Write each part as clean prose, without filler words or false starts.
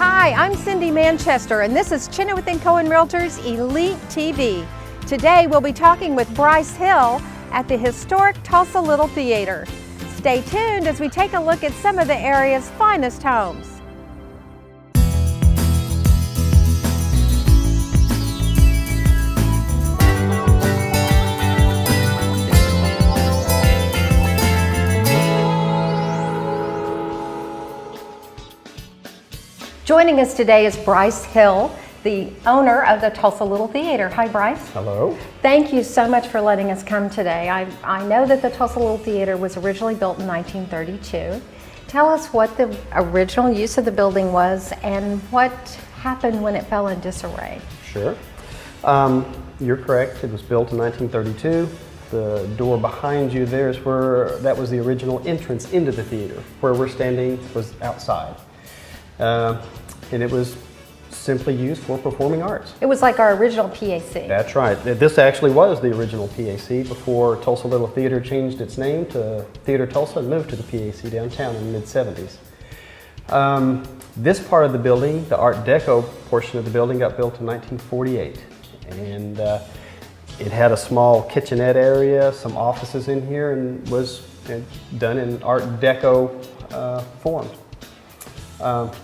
Hi, I'm Cindy Manchester, and this is Chinowth Cohen Realtors Elite TV. Today we'll be talking with Bryce Hill at the historic Tulsa Little Theater. Stay tuned as we take a look at some of the area's finest homes. Joining us today is Bryce Hill, the owner of the Tulsa Little Theater. Hi, Bryce. Hello. Thank you so much for letting us come today. I know that the Tulsa Little Theater was originally built in 1932. Tell us what the original use of the building was and what happened when it fell in disarray. Sure. You're correct. It was built in 1932. The door behind you there is where that was the original entrance into the theater. Where we're standing was outside. And it was simply used for performing arts. It was like our original PAC. That's right. This actually was the original PAC before Tulsa Little Theater changed its name to Theater Tulsa and moved to the PAC downtown in the mid-70s. This part of the building, the Art Deco portion of the building, got built in 1948. And it had a small kitchenette area, some offices in here, and was done in Art Deco form.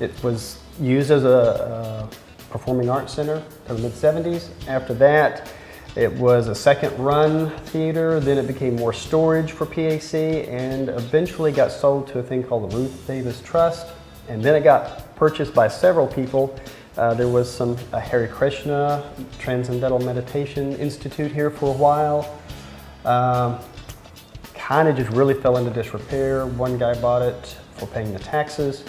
It was used as a performing arts center for the mid-70s. After that, it was a second-run theater. Then it became more storage for PAC, and eventually got sold to a thing called the Ruth Davis Trust. And then it got purchased by several people. There was a Hare Krishna Transcendental Meditation Institute here for a while. Kind of just really fell into disrepair. One guy bought it for paying the taxes.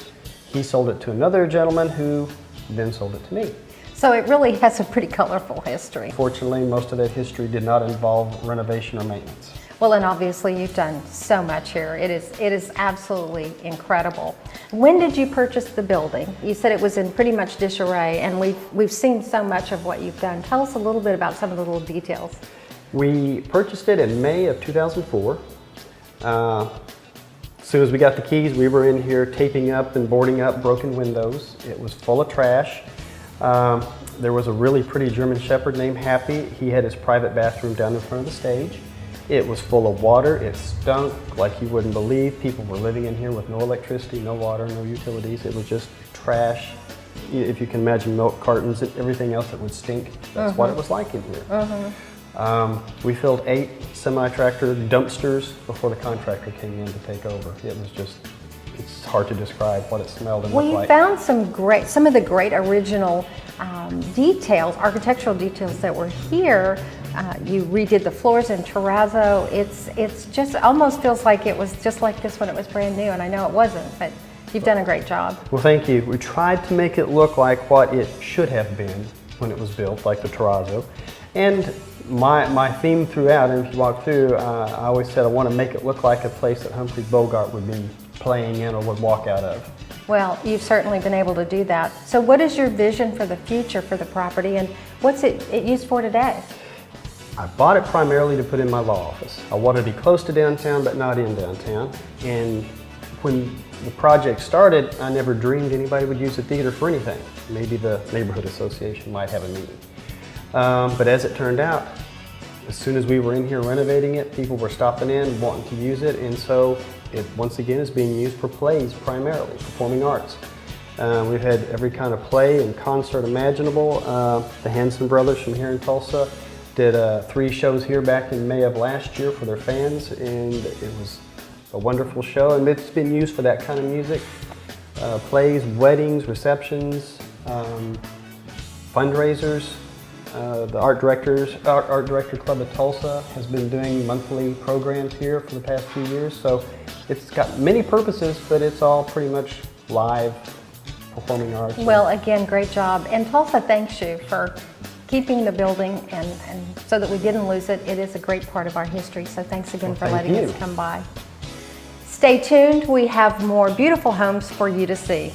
He sold it to another gentleman who then sold it to me. So it really has a pretty colorful history. Fortunately, most of that history did not involve renovation or maintenance. Well, and obviously you've done so much here. It is absolutely incredible. When did you purchase the building? You said it was in pretty much disarray, and we've seen so much of what you've done. Tell us a little bit about some of the little details. We purchased it in May of 2004. As soon as we got the keys, we were in here taping up and boarding up broken windows. It was full of trash. There was a really pretty German Shepherd named Happy. He had his private bathroom down in front of the stage. It was full of water. It stunk like you wouldn't believe. People were living in here with no electricity, no water, no utilities. It was just trash. If you can imagine milk cartons and everything else that would stink, that's what it was like in here. We filled 8 semi-tractor dumpsters before the contractor came in to take over. It was just, it's hard to describe what it smelled and looked like. Well, you found some of the great original details, architectural details that were here. You redid the floors in terrazzo. It's just almost feels like it was just like this when it was brand new, and I know it wasn't, but you've done a great job. Well, thank you. We tried to make it look like what it should have been when it was built, like the terrazzo. And my theme throughout, and if you walk through, I always said I want to make it look like a place that Humphrey Bogart would be playing in or would walk out of. Well, you've certainly been able to do that. So what is your vision for the future for the property, and what's it used for today? I bought it primarily to put in my law office. I wanted to be close to downtown, but not in downtown. And when the project started, I never dreamed anybody would use the theater for anything. Maybe the neighborhood association might have a meeting. But as it turned out, as soon as we were in here renovating it, people were stopping in, wanting to use it, and so it once again is being used for plays primarily, performing arts. We've had every kind of play and concert imaginable. The Hanson brothers from here in Tulsa did 3 shows here back in May of last year for their fans, and it was a wonderful show, and it's been used for that kind of music. Plays, weddings, receptions, fundraisers. The Art Director Club of Tulsa has been doing monthly programs here for the past few years, so it's got many purposes, but it's all pretty much live performing arts. Well, again, great job. And Tulsa thanks you for keeping the building and so that we didn't lose it. It is a great part of our history, so thanks again for letting us come by. Stay tuned. We have more beautiful homes for you to see.